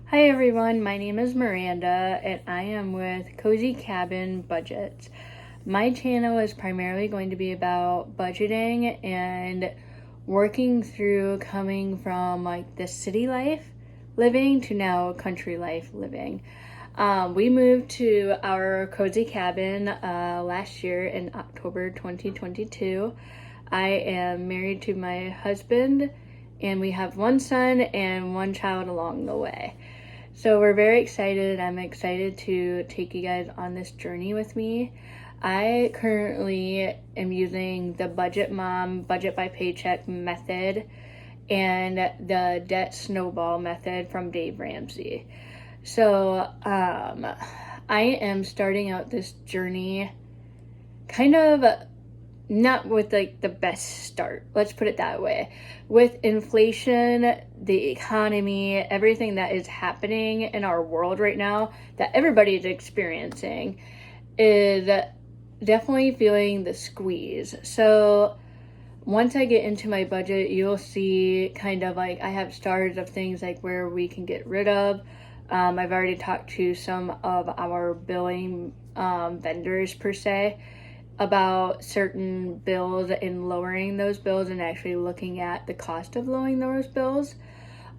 Hi everyone, my name is Miranda and I am with Cozy Cabin Budgets. My channel is primarily going to be about budgeting and working through coming from like the city life living to now country life living. We moved to our cozy cabin last year in October 2022. I am married to my husband and we have one son and one child along the way. So we're very excited. I'm excited to take you guys on this journey with me. I currently am using the Budget Mom, Budget by Paycheck method and the Debt Snowball method from Dave Ramsey. So I am starting out this journey kind of not with like the best start, let's put it that way. With inflation, the economy, everything that is happening in our world right now that everybody is experiencing is definitely feeling the squeeze. So once I get into my budget, you'll see kind of like I have stars of things like where we can get rid of. I've already talked to some of our billing vendors per se about certain bills and lowering those bills and actually looking at the cost of lowering those bills.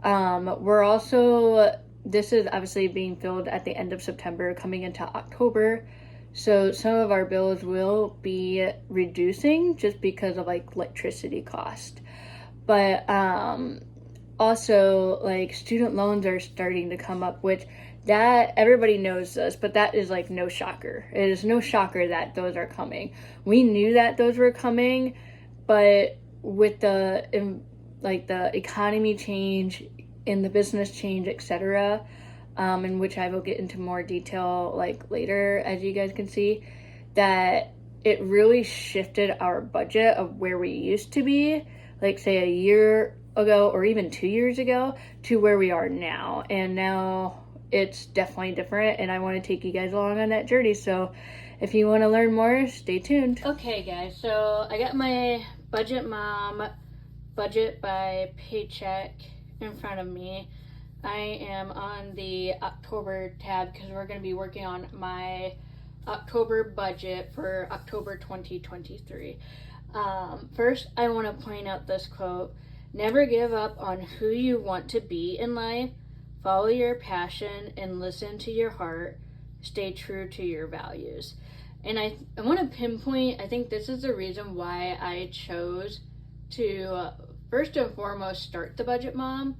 We're also, this is obviously being filled at the end of September, coming into October. So some of our bills will be reducing just because of like electricity cost. But also like student loans are starting to come up, which that everybody knows this, but that is like no shocker. It is no shocker that those are coming. We knew that those were coming, but with the economy change and the business change, etc., in which I will get into more detail like later, as you guys can see, that it really shifted our budget of where we used to be, like say a year ago or even 2 years ago, to where we are now. And now it's definitely different, and I want to take you guys along on that journey. So if you want to learn more, stay tuned. Okay guys, so I got my Budget Mom Budget by Paycheck in front of me. I am on the October tab because we're going to be working on my October budget for October 2023. First, I want to point out this quote: "Never give up on who you want to be in life. Follow your passion and listen to your heart. Stay true to your values." And I want to pinpoint, I think this is the reason why I chose to first and foremost start the Budget Mom,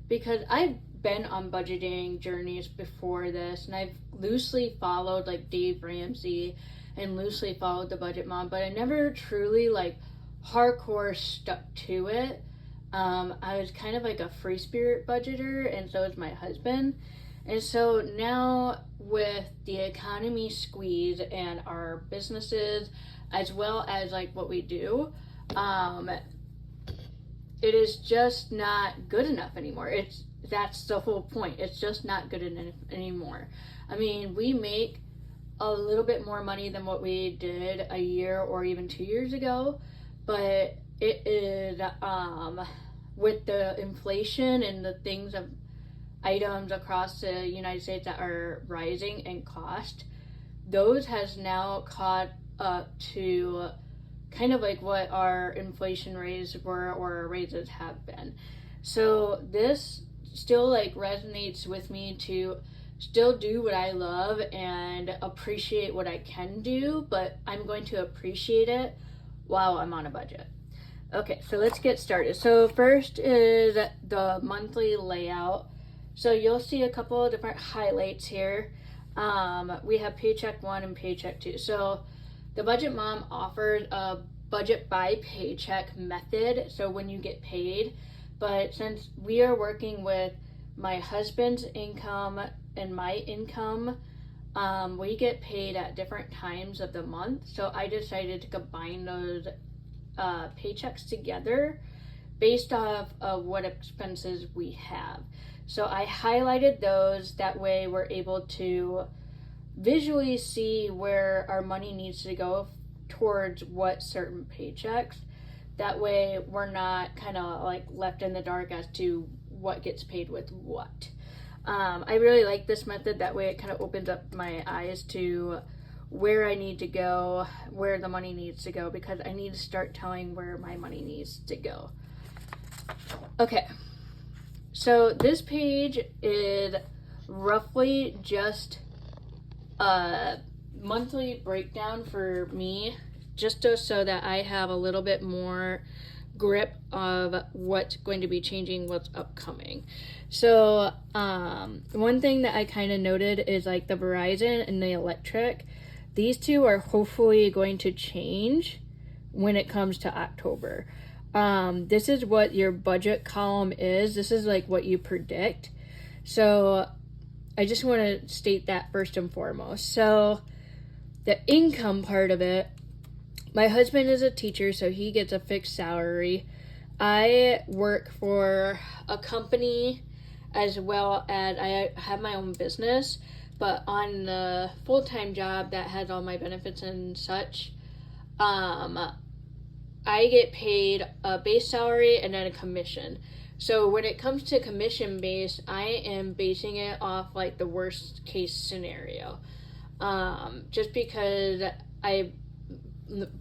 because I've been on budgeting journeys before this and I've loosely followed like Dave Ramsey and loosely followed the Budget Mom, but I never truly like hardcore stuck to it. I was kind of like a free spirit budgeter, and so is my husband. And so now with the economy squeeze and our businesses, as well as like what we do, it is just not good enough anymore. That's the whole point. It's just not good enough anymore. I mean, we make a little bit more money than what we did a year or even 2 years ago, but it is with the inflation and the things of items across the United States that are rising in cost, those has now caught up to kind of like what our inflation rates were or our raises have been. So this still like resonates with me to still do what I love and appreciate what I can do, but I'm going to appreciate it while I'm on a budget. Okay, so let's get started. So first is the monthly layout. So you'll see a couple of different highlights here. We have Paycheck 1 and Paycheck 2. So the Budget Mom offers a budget by paycheck method, so when you get paid. But since we are working with my husband's income and my income, we get paid at different times of the month. So I decided to combine those paychecks together based off of what expenses we have. So I highlighted those, that way we're able to visually see where our money needs to go towards what certain paychecks. That way we're not kind of like left in the dark as to what gets paid with what. I really like this method. That way it kind of opens up my eyes to where I need to go, where the money needs to go, because I need to start telling where my money needs to go. Okay, so this page is roughly just a monthly breakdown for me, just so that I have a little bit more grip of what's going to be changing, what's upcoming. So one thing that I kind of noted is like the Verizon and the electric. These two are hopefully going to change when it comes to October. This is what your budget column is. This is like what you predict. So I just want to state that first and foremost. So the income part of it, my husband is a teacher, so he gets a fixed salary. I work for a company as well as I have my own business, but on the full-time job that has all my benefits and such, I get paid a base salary and then a commission. So when it comes to commission based, I am basing it off like the worst case scenario. Just because I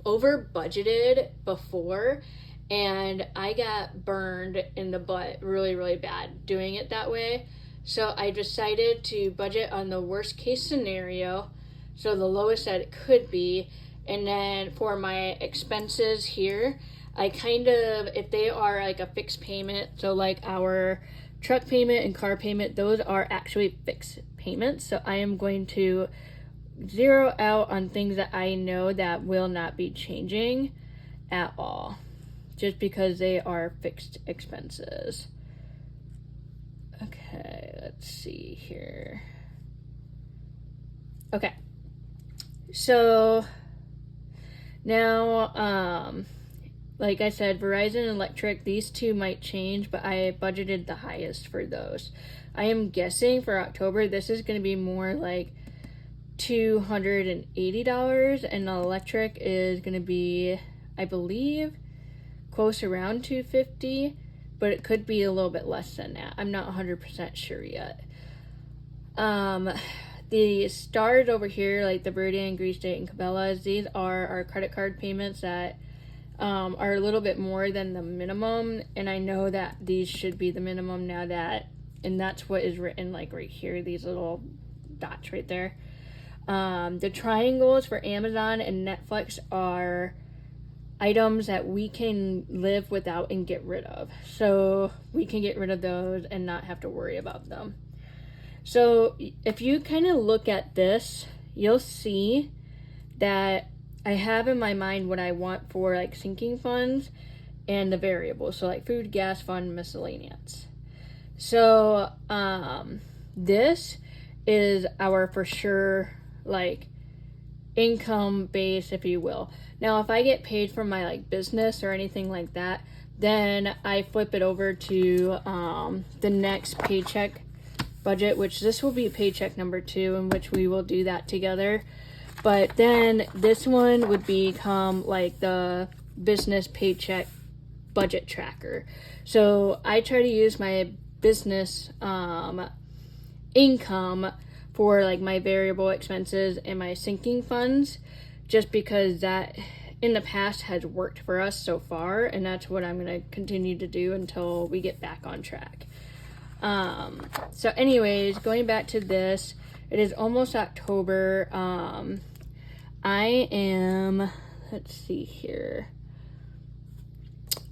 over budgeted before and I got burned in the butt really, really bad doing it that way. So I decided to budget on the worst case scenario, so the lowest that it could be. And then for my expenses here, I kind of, if they are like a fixed payment, so like our truck payment and car payment, those are actually fixed payments. So I am going to zero out on things that I know that will not be changing at all, just because they are fixed expenses. Okay, let's see here. Okay, so now, like I said, Verizon and electric, these two might change, but I budgeted the highest for those. I am guessing for October, this is going to be more like $280, and the electric is going to be, I believe, close around $250, but it could be a little bit less than that. I'm not 100% sure yet. The stars over here, like the Viridian, Greece State, and Cabela's, these are our credit card payments that are a little bit more than the minimum, and I know that these should be the minimum now that, and that's what is written like right here, these little dots right there. The triangles for Amazon and Netflix are items that we can live without and get rid of. So we can get rid of those and not have to worry about them. So if you kind of look at this, you'll see that I have in my mind what I want for like sinking funds and the variables. So like food, gas fund, miscellaneous. So this is our for sure like income base, if you will. Now if I get paid from my like business or anything like that, then I flip it over to the next paycheck budget, which this will be paycheck number 2, in which we will do that together. But then this one would become like the business paycheck budget tracker. So I try to use my business income for like my variable expenses and my sinking funds, just because that in the past has worked for us so far, and that's what I'm going to continue to do until we get back on track. So anyways, going back to this, it is almost October. I am, let's see here,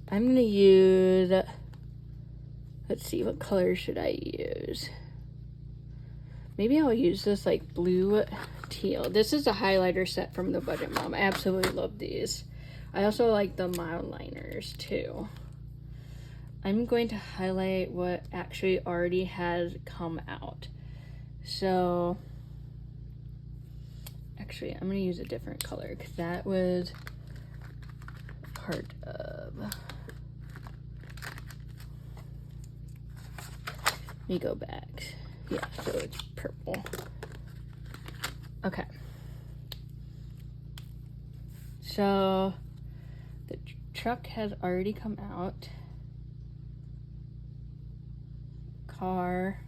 I'm going to use, let's see, what color should I use? Maybe I'll use this like blue teal. This is a highlighter set from the Budget Mom. I absolutely love these. I also like the mild liners too. I'm going to highlight what actually already has come out. So, actually, I'm going to use a different color because that was part of. Let me go back. Yeah, so it's purple. Okay. So, the truck has already come out. Car.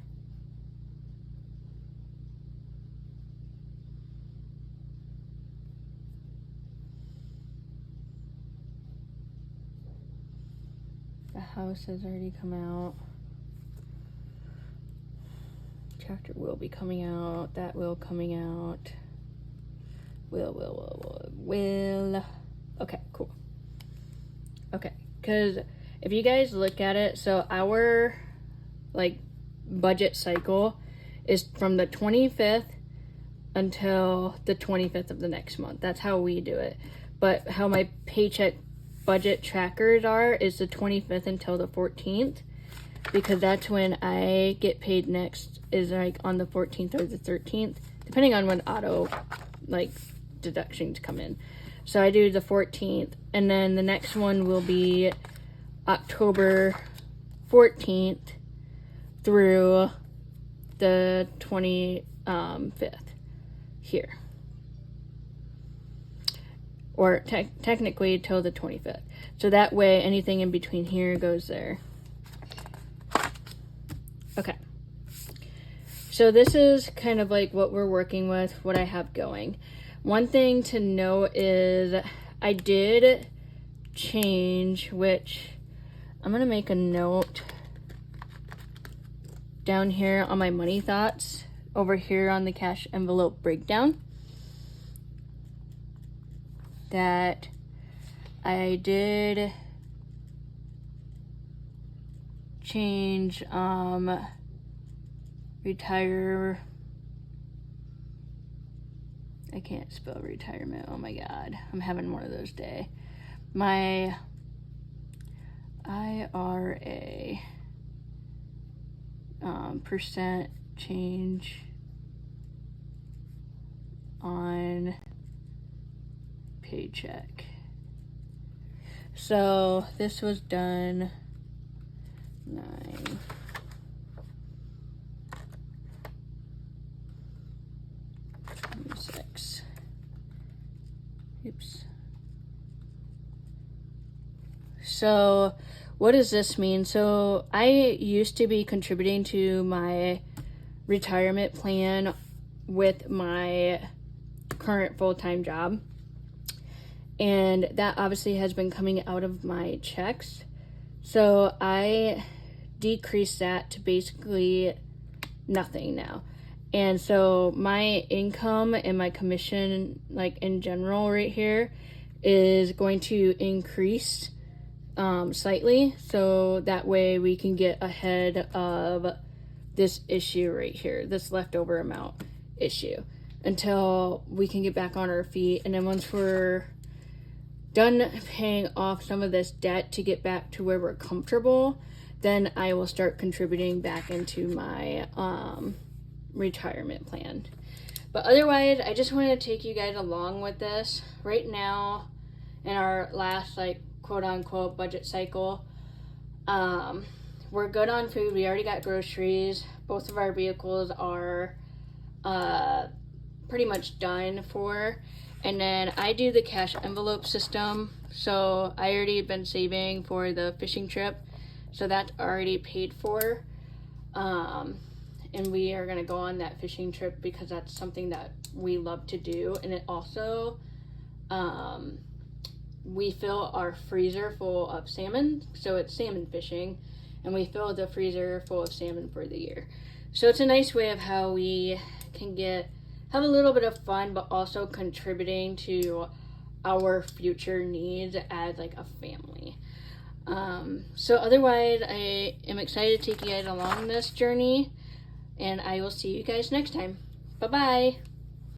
The house has already come out. Tractor will be coming out. That will coming out. Will. Okay, cool. Okay, because if you guys look at it, so our like budget cycle is from the 25th until the 25th of the next month. That's how we do it. But how my paycheck budget trackers are is the 25th until the 14th, because that's when I get paid next, is like on the 14th or the 13th, depending on when auto like deductions come in. So I do the 14th, and then the next one will be October 14th through the 25th here, or technically till the 25th. So that way anything in between here goes there. Okay, so this is kind of like what we're working with, what I have going. One thing to note is I did change, which I'm gonna make a note down here on my money thoughts over here on the cash envelope breakdown, that I did change retire. I can't spell retirement. Oh my god, I'm having one of those days. My IRA percent change on paycheck. So this was done 9/26. Oops. So what does this mean? So I used to be contributing to my retirement plan with my current full-time job, and that obviously has been coming out of my checks. So I decreased that to basically nothing now. And so my income and my commission, like in general right here, is going to increase slightly, so that way we can get ahead of this issue right here, this leftover amount issue, until we can get back on our feet. And then once we're done paying off some of this debt to get back to where we're comfortable, then I will start contributing back into my retirement plan. But otherwise, I just wanted to take you guys along with this right now in our last like quote unquote budget cycle. We're good on food. We already got groceries. Both of our vehicles are pretty much done for. And then I do the cash envelope system. So I already been saving for the fishing trip. So that's already paid for. And we are going to go on that fishing trip because that's something that we love to do. And it also, we fill our freezer full of salmon. So it's salmon fishing. And we fill the freezer full of salmon for the year. So it's a nice way of how we can have a little bit of fun, but also contributing to our future needs as like a family. So otherwise, I am excited to take you guys along this journey, and I will see you guys next time. Bye-bye.